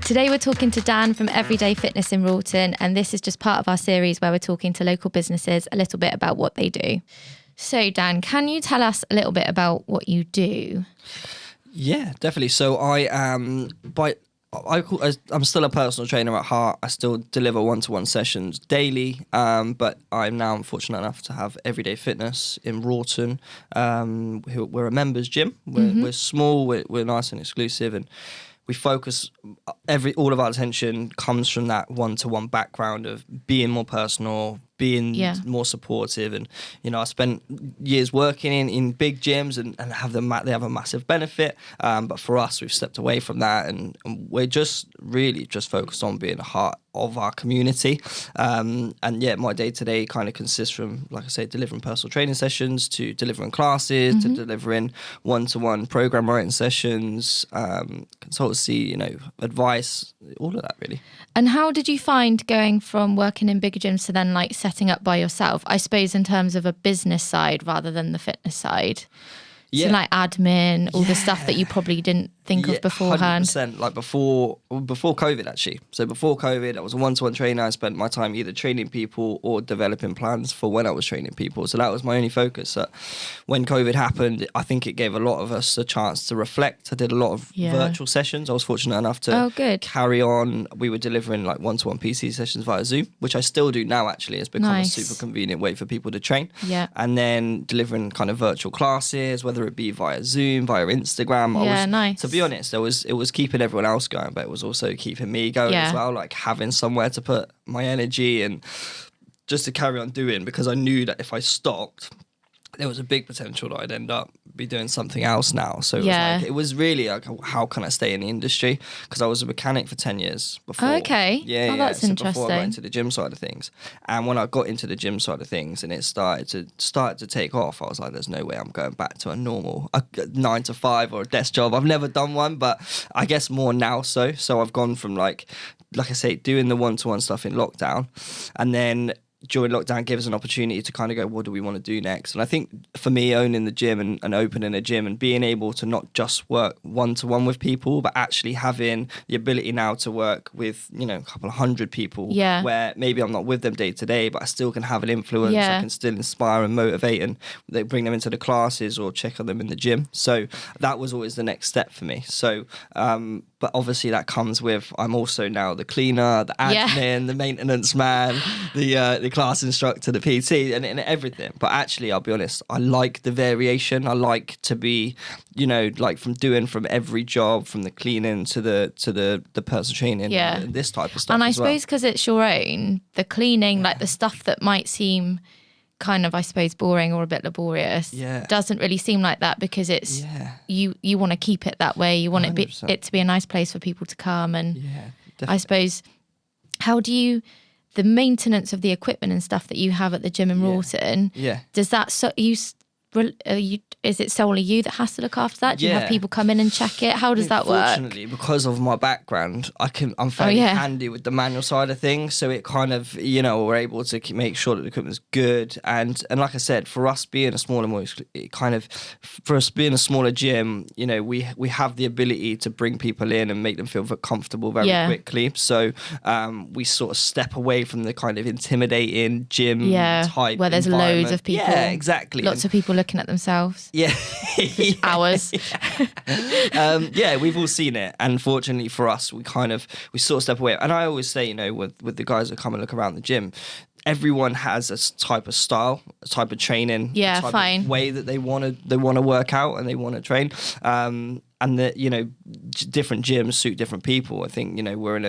Today we're talking to Dan from Everyday Fitness in Wroughton, and this is just part of our series where we're talking to local businesses a little bit about what they do. So Dan, can you tell us a little bit about what you do? Yeah, definitely. So I'm still a personal trainer at heart. I still deliver one-to-one sessions daily, but I'm now fortunate enough to have Everyday Fitness in Wroughton. We're a members gym. We're small, we're nice and exclusive, and we focus all of our attention comes from that one-to-one background of being more personal, being more supportive. And I spent years working in big gyms and they have a massive benefit, but for us we've stepped away from that, and we're just really just focused on being a heart of our community. My day-to-day kind of consists from, like I say, delivering personal training sessions to delivering classes to delivering one-to-one program writing sessions, consultancy, advice, all of that really. And how did you find going from working in bigger gyms to then like setting up by yourself, I suppose, in terms of a business side rather than the fitness side? So like admin, all the stuff that you probably didn't think of beforehand. 100%. Like before COVID, actually. So before COVID, I was a one-to-one trainer. I spent my time either training people or developing plans for when I was training people. So that was my only focus. When COVID happened, I think it gave a lot of us a chance to reflect. I did a lot of virtual sessions. I was fortunate enough to carry on. We were delivering like one-to-one PC sessions via Zoom, which I still do now, actually. It's become a super convenient way for people to train. Yeah. And then delivering kind of virtual classes, whether it be via Zoom, via Instagram. To be honest, it was keeping everyone else going, but it was also keeping me going as well, like having somewhere to put my energy and just to carry on doing, because I knew that if I stopped, there was a big potential that I'd end up be doing something else now. So it was really like, how can I stay in the industry? Because I was a mechanic for 10 years before. Okay. That's interesting. Before I got into the gym side of things. And when I got into the gym side of things and it started to take off, I was like, there's no way I'm going back to a normal 9 to 5 or a desk job. I've never done one, but I guess more now so. So I've gone from like I say, doing the one-to-one stuff in lockdown, and then during lockdown gave us an opportunity to kind of go, what do we want to do next? And I think for me, owning the gym and opening a gym and being able to not just work one-to-one with people, but actually having the ability now to work with, a couple of hundred people where maybe I'm not with them day to day, but I still can have an influence. I can still inspire and motivate, and they bring them into the classes or check on them in the gym. So that was always the next step for me. So, but obviously that comes with, I'm also now the cleaner, the admin, the maintenance man, the class instructor, the PT, and everything. But actually, I'll be honest, I like the variation. I like to be, like from every job, from the cleaning to the personal training, and this type of stuff. And I suppose because it's your own, the cleaning, like the stuff that might seem kind of, I suppose, boring or a bit laborious, doesn't really seem like that, because it's you want to keep it that way. You want it to be a nice place for people to come, and I suppose, how do you, the maintenance of the equipment and stuff that you have at the gym in Wroughton, does that is it solely you that has to look after that? Do you have people come in and check it? How does that work? Fortunately, because of my background, I'm fairly handy with the manual side of things. So it kind of, we're able to make sure that the equipment's good. And like I said, for us being a smaller gym, we have the ability to bring people in and make them feel comfortable very quickly. So we sort of step away from the kind of intimidating gym type where there's loads of people. Yeah, exactly. Lots of people looking at themselves. Hours. We've all seen it, and fortunately for us, we sort of step away. And I always say, with the guys that come and look around the gym, everyone has a type of style, a type of training, of way that they want to work out and they want to train. And that, different gyms suit different people. I think, we're in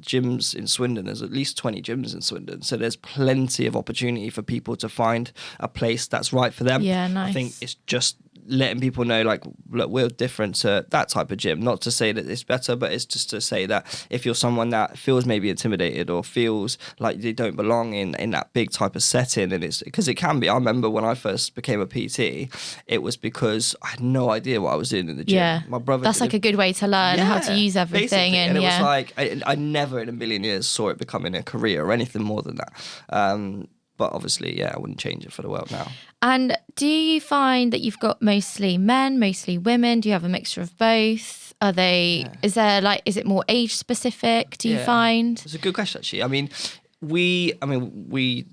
gyms in Swindon. There's at least 20 gyms in Swindon. So there's plenty of opportunity for people to find a place that's right for them. Yeah, nice. I think it's just letting people know, like, look, we're different to that type of gym. Not to say that it's better, but it's just to say that if you're someone that feels maybe intimidated or feels like they don't belong in that big type of setting, and it's because it can be. I remember when I first became a PT, it was because I had no idea what I was doing in the gym. Yeah, my brother. That's like a good way to learn how to use everything, and it was like I never in a million years saw it becoming a career or anything more than that. But obviously, I wouldn't change it for the world now. And do you find that you've got mostly men, mostly women? Do you have a mixture of both? Are they, is it more age specific, do you find? It's a good question, actually. We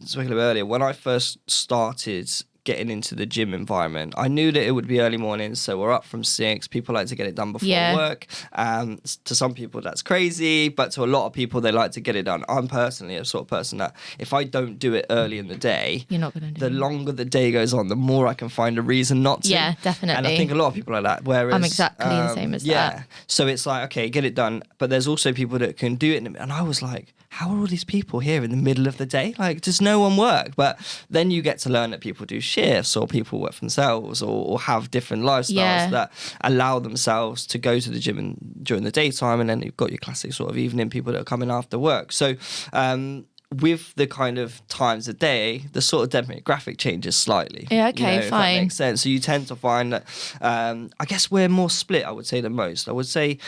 spoke about earlier, when I first started getting into the gym environment, I knew that it would be early mornings, so we're up from 6. People like to get it done before work. To some people that's crazy, but to a lot of people they like to get it done. I'm personally a sort of person that if I don't do it early in the day, you're not gonna do the longer the day goes on, the more I can find a reason not to. Yeah, definitely. And I think a lot of people are like that. Whereas I'm exactly the same as that. So it's like, okay, get it done. But there's also people that can do it. And I was like, how are all these people here in the middle of the day? Like, does no one work? But then you get to learn that people do shifts, or people work for themselves, or have different lifestyles that allow themselves to go to the gym during the daytime. And then you've got your classic sort of evening people that are coming after work. So with the kind of times of day, the sort of demographic changes slightly. Yeah, okay, if fine. that makes sense. So you tend to find that, I guess we're more split, I would say, than most. I would say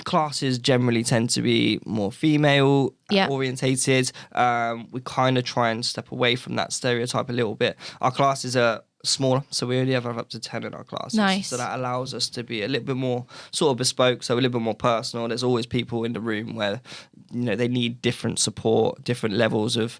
classes generally tend to be more female orientated. We kind of try and step away from that stereotype a little bit. Our classes are smaller, so we only ever have up to 10 in our classes. Nice. So that allows us to be a little bit more sort of bespoke, so a little bit more personal. There's always people in the room where they need different support, different levels of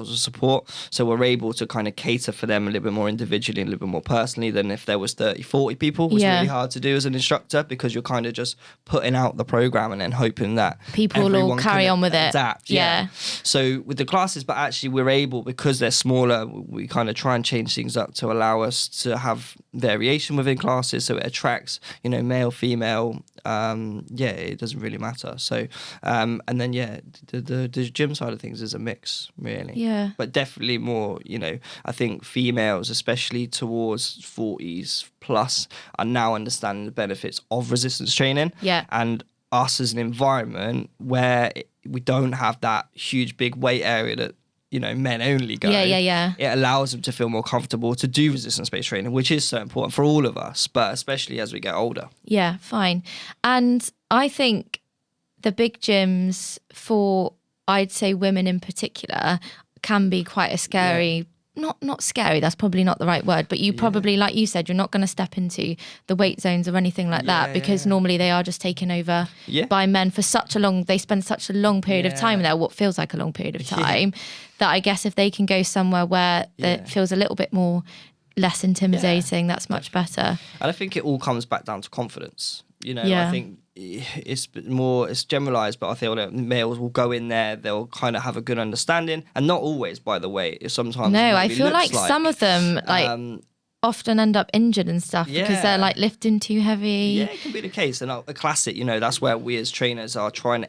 support. So we're able to kind of cater for them a little bit more individually and a little bit more personally than if there was 30, 40 people. It was really hard to do as an instructor, because you're kind of just putting out the program and then hoping that people will carry on with adapt. it. So with the classes, but actually we're able, because they're smaller, we kind of try and change things up to allow us to have variation within classes, so it attracts male, female. It doesn't really matter. So and then the gym side of things is a mix, really, but definitely more, I think females, especially towards 40s plus, are now understanding the benefits of resistance training, and us as an environment where we don't have that huge big weight area that men only go. It allows them to feel more comfortable to do resistance-based training, which is so important for all of us, but especially as we get older. Yeah, fine. And I think the big gyms for, I'd say, women in particular, can be quite a scary, not scary, that's probably not the right word, but you probably, like you said, you're not going to step into the weight zones or anything like that, because normally they are just taken over by men for they spend such a long period of time there, what feels like a long period of time, that I guess if they can go somewhere where it feels a little bit more less intimidating, that's much better. And I think it all comes back down to confidence. I think it's generalized, but I feel that males will go in there, they'll kind of have a good understanding, and not always, by the way. Sometimes I feel like some of them often end up injured and stuff because they're like lifting too heavy. Yeah, it can be the case. And a classic, that's where we as trainers are trying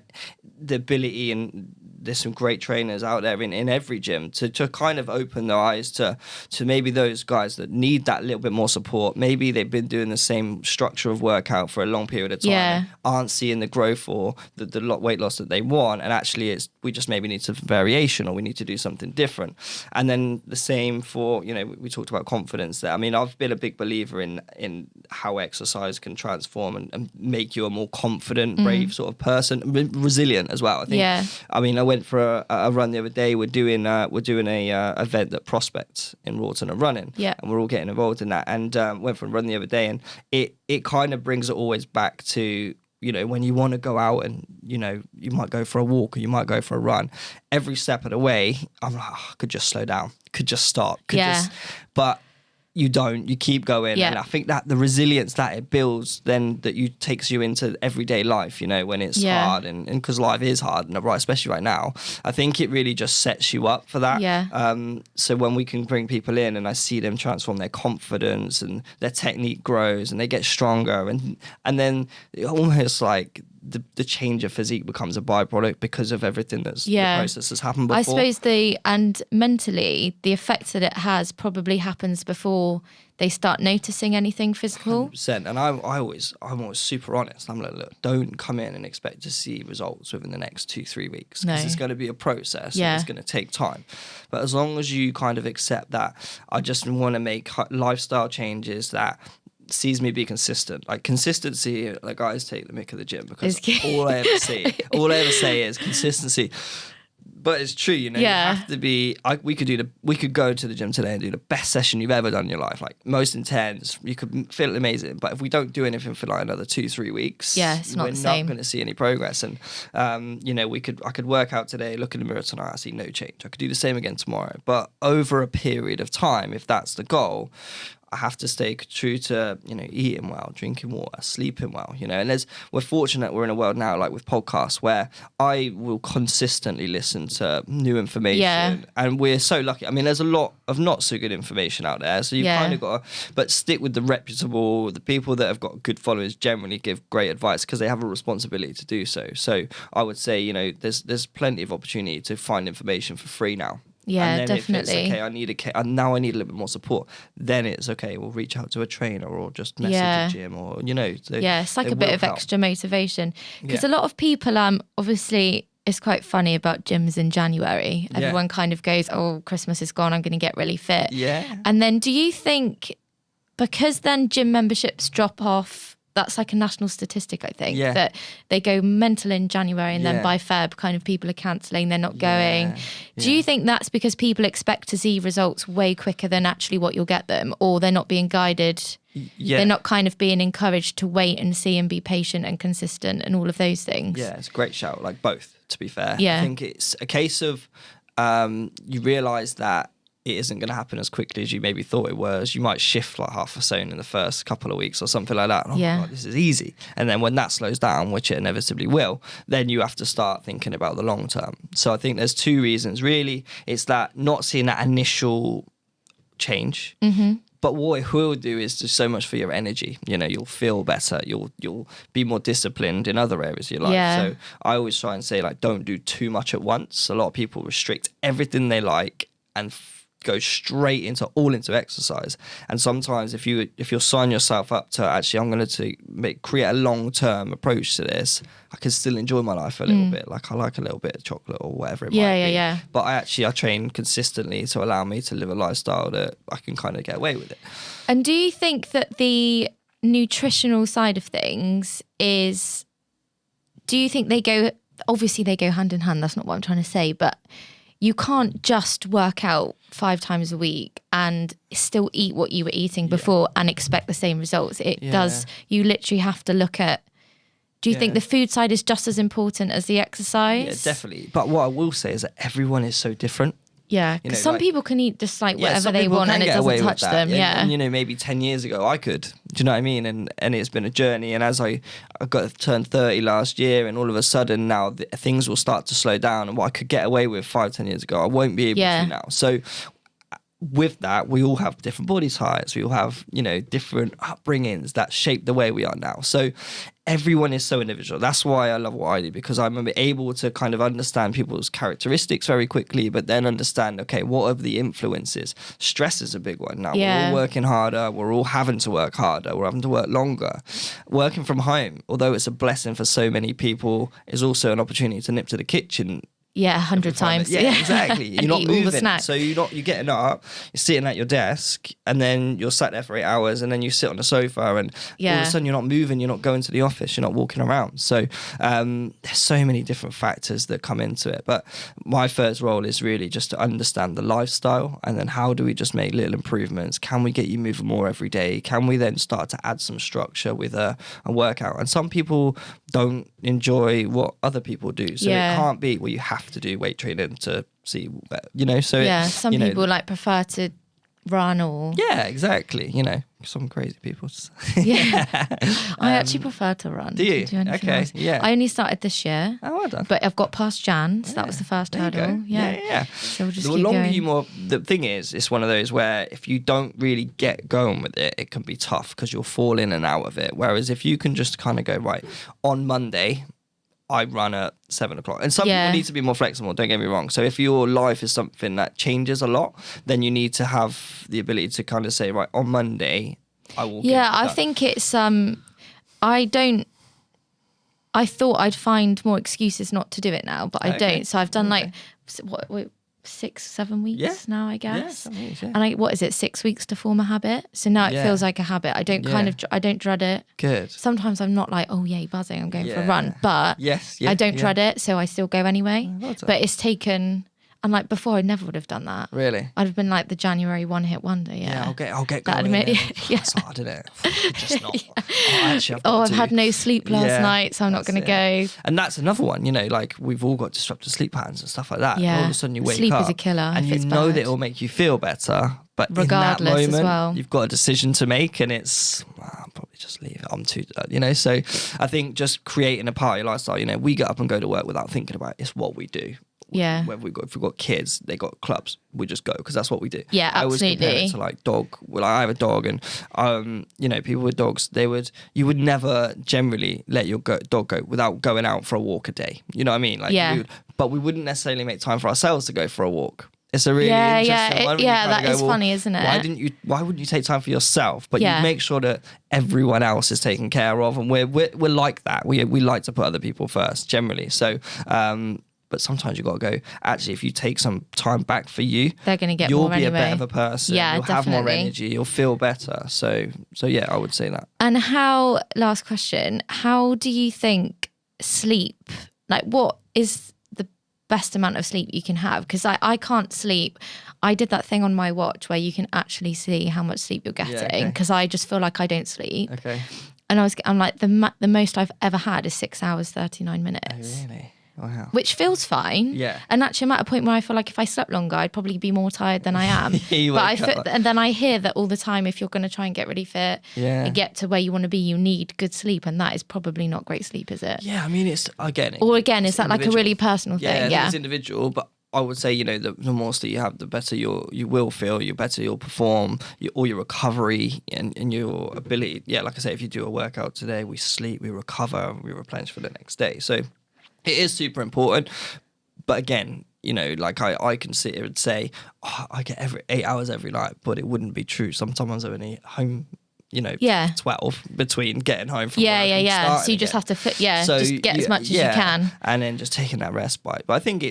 the ability, and there's some great trainers out there in every gym to kind of open their eyes to maybe those guys that need that little bit more support. Maybe they've been doing the same structure of workout for a long period of time, and aren't seeing the growth or the weight loss that they want, and actually we just maybe need some variation, or we need to do something different. And then the same for, we talked about confidence there. I mean, I've been a big believer in how exercise can transform and make you a more confident, brave sort of person, resilient as well, I think. I mean, I went for a run the other day. We're doing a event that Prospect in Wroughton are running, and we're all getting involved in that. And went for a run the other day, and it kind of brings it always back to, when you want to go out and you might go for a walk or you might go for a run. Every step of the way, I'm like, I could just slow down, could just stop, but you don't, you keep going. And I think that the resilience that it builds then takes you into everyday life, when it's hard, and because life is hard, and especially right now, I think it really just sets you up for that. So when we can bring people in and I see them transform their confidence and their technique grows and they get stronger, and then almost like the change of physique becomes a byproduct because of everything the process has happened before. I suppose and mentally the effect that it has probably happens before they start noticing anything physical. 100%. And I'm always super honest. I'm like, look, don't come in and expect to see results within the next 2-3 weeks, because it's going to be a process and it's going to take time. But as long as you kind of accept that, I just want to make lifestyle changes that sees me be consistent. Like consistency, like guys take the mick of the gym, because all I ever say is consistency. But it's true, you know. Yeah. You have to be. We could go to the gym today and do the best session you've ever done in your life, like most intense. You could feel amazing. But if we don't do anything for like another 2-3 weeks, it's not we're the same. not going to see any progress. And you know, I could work out today, look in the mirror tonight, I see no change. I could do the same again tomorrow. But over a period of time, if that's the goal, I have to stay true to, you know, eating well, drinking water, sleeping well, you know. And we're fortunate we're in a world now, like with podcasts, where I will consistently listen to new information. And we're so lucky. I mean, there's a lot of not so good information out there. So you've kind of got to, but stick with the reputable, the people that have got good followers generally give great advice because they have a responsibility to do so. So I would say, you know, there's plenty of opportunity to find information for free now. Yeah, and then definitely. If it's okay, now I need a little bit more support, then it's okay, we'll reach out to a trainer or just message a gym, or, you know. It's like a bit of extra motivation. Because a lot of people, obviously, it's quite funny about gyms in January. Everyone kind of goes, oh, Christmas is gone, I'm going to get really fit. Yeah. And then do you think, because then gym memberships drop off, that's like a national statistic, I think, that they go mental in January and then by Feb kind of people are cancelling, they're not going. Do you think that's because people expect to see results way quicker than actually what you'll get them, or they're not being guided? They're not kind of being encouraged to wait and see and be patient and consistent and all of those things? Yeah, it's a great shout, like both, to be fair. Yeah. I think it's a case of you realise that it isn't going to happen as quickly as you maybe thought it was. You might shift like half a stone in the first couple of weeks or something like that. And, oh my God, this is easy. And then when that slows down, which it inevitably will, then you have to start thinking about the long term. So I think there's two reasons. Really, it's that not seeing that initial change. Mm-hmm. But what it will do is do so much for your energy. You know, you'll feel better. You'll be more disciplined in other areas of your life. Yeah. So I always try and say, like, don't do too much at once. A lot of people restrict everything they like and go straight into exercise. And sometimes if you'll sign yourself up to actually, I'm going to create a long-term approach to this, I can still enjoy my life a little bit. Like I like a little bit of chocolate or whatever it might be. Yeah. But I train consistently to allow me to live a lifestyle that I can kind of get away with it. And do you think that the nutritional side of things do you think obviously they go hand in hand, that's not what I'm trying to say, but you can't just work out 5 times a week and still eat what you were eating before and expect the same results. You literally have to look at, do you think the food side is just as important as the exercise? Yeah, definitely. But what I will say is that everyone is so different. Yeah, because some people can eat just like whatever they want and it doesn't touch them. And, you know, maybe 10 years ago I could. Do you know what I mean? And it's been a journey. And as I got to turn 30 last year, and all of a sudden now things will start to slow down. And what I could get away with 5-10 years ago, I won't be able to now. So with that, we all have different body types. We all have, you know, different upbringings that shape the way we are now. So everyone is so individual. That's why I love what I do, because I'm able to kind of understand people's characteristics very quickly, but then understand, okay, what are the influences? Stress is a big one. Now we're all working harder. We're all having to work harder. We're having to work longer. Working from home, although it's a blessing for so many people, is also an opportunity to nip to the kitchen. Yeah, 100 times. Yeah, exactly. You're not moving. All the snacks. So you're getting up, you're sitting at your desk, and then you're sat there for 8 hours, and then you sit on the sofa, and all of a sudden you're not moving, you're not going to the office, you're not walking around. So there's so many different factors that come into it. But my first role is really just to understand the lifestyle, and then how do we just make little improvements? Can we get you moving more every day? Can we then start to add some structure with a workout? And some people don't enjoy what other people do. So it can't be, well, you have to do weight training to see, you know. So some people like prefer to run or exactly, you know, some crazy people. I actually prefer to run. Do you? Okay, else. yeah. I only started this year. Oh, well done. But I've got past Jan, so that was the first hurdle. Yeah. So we'll just the keep longer going. you more, the thing is, it's one of those where if you don't really get going with it, it can be tough because you'll fall in and out of it. Whereas if you can just kind of go, right, on Monday, I run at 7 o'clock. And some people need to be more flexible, don't get me wrong. So if your life is something that changes a lot, then you need to have the ability to kind of say, right, on Monday, I will I think it's, I thought I'd find more excuses not to do it now, but I don't. So I've done like, 6-7 weeks now, I guess. 7 weeks, yeah. And what is it, 6 weeks to form a habit? So now it feels like a habit. I don't I don't dread it. Good. Sometimes I'm not like, oh yay, buzzing, I'm going for a run, but I don't dread it, so I still go anyway. But it's taken. And like before, I never would have done that. Really? I'd have been like the January one-hit wonder. Yeah, I'll get going. It's hard, isn't it? Just not. I've had no sleep last night, so I'm not going to go. And that's another one. You know, like we've all got disrupted sleep patterns and stuff like that. Yeah. And all of a sudden you wake sleep up, is a killer, and you know that it will make you feel better. But regardless, in that moment, as well, you've got a decision to make, and it's I'll probably just leave it. I'm too, So I think just creating a party lifestyle. You know, we get up and go to work without thinking about it. It's what we do. Yeah. If we've got kids, they got clubs, we just go because that's what we do. Yeah, absolutely. I always compare it to like dog. Well, I have a dog, and people with dogs, you would never generally let your dog go without going out for a walk a day. You know what I mean? Like, but we wouldn't necessarily make time for ourselves to go for a walk. It's a really interesting one. That is funny, isn't it? Why wouldn't you take time for yourself? But you make sure that everyone else is taken care of, and we're like that. We like to put other people first generally. So. But sometimes you got to go, actually, if you take some time back for you, they're going to get you'll more be anyway. a better person. Yeah, you'll definitely. have more energy. You'll feel better. So yeah, I would say that. And last question, how do you think sleep, like what is the best amount of sleep you can have? Because I can't sleep. I did that thing on my watch where you can actually see how much sleep you're getting because I just feel like I don't sleep. Okay. And I'm like, the most I've ever had is 6 hours, 39 minutes. Oh, really? Wow. Which feels fine. Yeah. And actually I'm at a point where I feel like if I slept longer, I'd probably be more tired than I am. And then I hear that all the time, if you're going to try and get really fit and get to where you want to be, you need good sleep. And that is probably not great sleep, is it? Yeah, I mean, it's, again... is that like a really personal thing? Yeah, it's individual, but I would say, the more sleep you have, the better you will feel, the better you'll perform, all your recovery and your ability. Yeah, like I say, if you do a workout today, we sleep, we recover, we replenish for the next day. So it is super important. But again, like I can sit here and say, I get 8 hours every night, but it wouldn't be true. Sometimes I'm only home, 12 between getting home from work and starting so you just again. have to fit, just get as much as you can. And then just taking that respite. But I think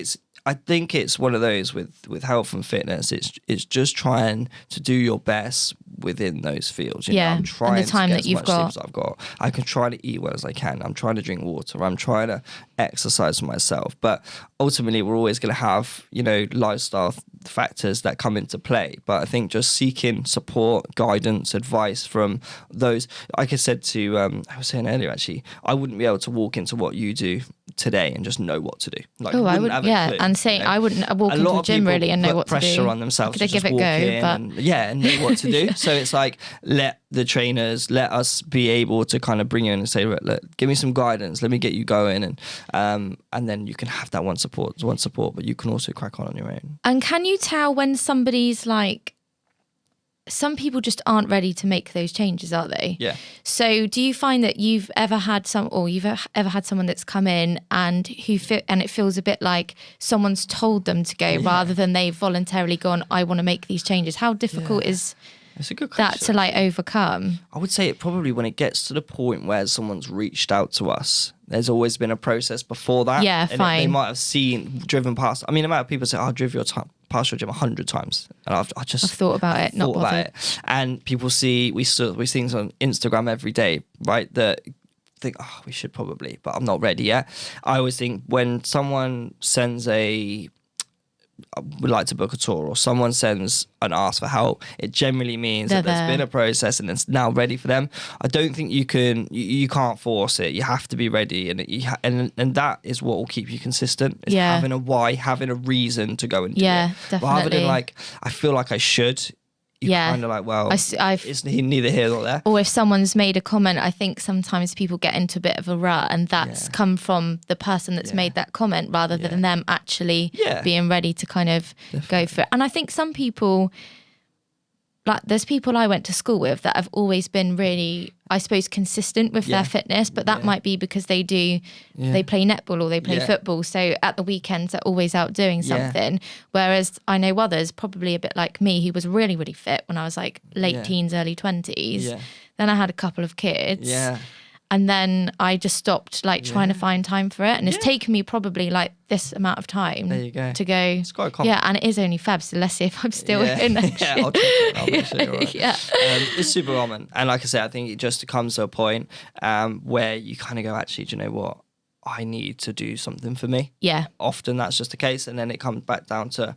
it's one of those with health and fitness. It's just trying to do your best within those fields. I'm trying and the time to that get as you've much got. sleep as I've got. I can try to eat well as I can. I'm trying to drink water. I'm trying to exercise for myself. But ultimately, we're always going to have lifestyle factors that come into play. But I think just seeking support, guidance, advice from those. Like I said to I was saying earlier, actually, I wouldn't be able to walk into what you do today and just know what to do. Like, I would, have a clue, and saying I wouldn't walk into the gym really and know what to do. Pressure on themselves to give just it walk go, in and know what to do. So it's like, let the trainers, let us be able to kind of bring you in and say, look, give me some guidance, let me get you going, and then you can have that one support, but you can also crack on your own. And can you tell when somebody's like, some people just aren't ready to make those changes, are they? Yeah. So do you find that you've ever had someone that's come in and and it feels a bit like someone's told them to go rather than they've voluntarily gone, I want to make these changes? How difficult is That's a good question. that to like overcome? I would say it probably when it gets to the point where someone's reached out to us, there's always been a process before that. Yeah, and fine. They might have driven past. I mean, the amount of people say, I've driven past your gym 100 times. And I've thought about it, not bothered. And people see, we see things on Instagram every day, right? That think, we should probably, but I'm not ready yet. I always think when someone sends would like to book a tour, or someone sends and asks for help, it generally means that there's been a process and it's now ready for them. I don't think you can't force it. You have to be ready, and that is what will keep you consistent. Is having a why, having a reason to go and do it. Definitely. Rather than like, I feel like I should. You're kind of like, well, it's neither here nor there. Or if someone's made a comment, I think sometimes people get into a bit of a rut, and that's come from the person that's made that comment rather than them actually being ready to kind of go for it. And I think some people, like there's people I went to school with that have always been really, I suppose, consistent with their fitness, but that might be because they play netball or they play football. So at the weekends, they're always out doing something. Whereas I know others, probably a bit like me, who was really, really fit when I was like late teens, early 20s. Then I had a couple of kids. And then I just stopped like trying to find time for it. And it's taken me probably like this amount of time to go. It's quite common. Yeah, and it is only Feb, so let's see if I'm still in next year. I'll check it. I'll make sure you're right. Yeah. It's super common. And like I said, I think it just comes to a point where you kind of go, actually, do you know what? I need to do something for me. Yeah. Often that's just the case. And then it comes back down to,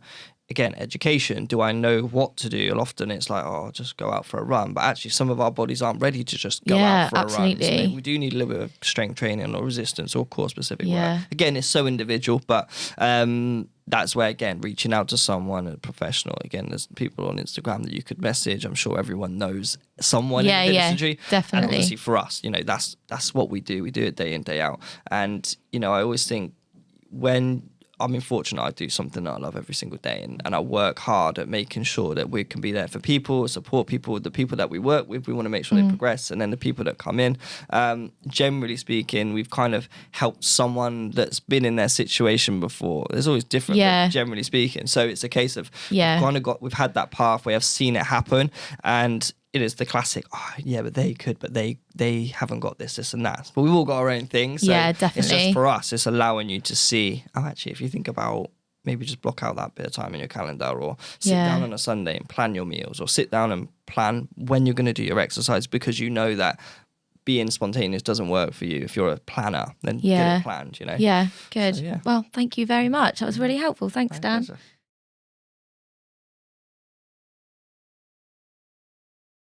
again, education. Do I know what to do? And often it's like, oh, I'll just go out for a run. But actually, some of our bodies aren't ready to just go out for a run. So we do need a little bit of strength training or resistance or core specific work. Again, it's so individual, but that's where, again, reaching out to someone, a professional. Again, there's people on Instagram that you could message. I'm sure everyone knows someone in the fitness industry. Definitely. And obviously for us, you know, that's what we do. We do it day in, day out. And, you know, I always think when I'm fortunate, I do something that I love every single day, and I work hard at making sure that we can be there for people, support people. The people that we work with, we want to make sure they progress, and then the people that come in, generally speaking, we've kind of helped someone that's been in their situation before. There's always different, but generally speaking. So it's a case of we've had that pathway, I've seen it happen, and it is the classic, but they could, but they haven't got this and that. But we've all got our own things. So definitely. It's just for us, it's allowing you to see, actually, if you think about maybe just block out that bit of time in your calendar, or sit down on a Sunday and plan your meals, or sit down and plan when you're going to do your exercise, because you know that being spontaneous doesn't work for you. If you're a planner, then get it planned, you know? Yeah, good. So, well, thank you very much. That was really helpful. Thanks, Dan. Pleasure.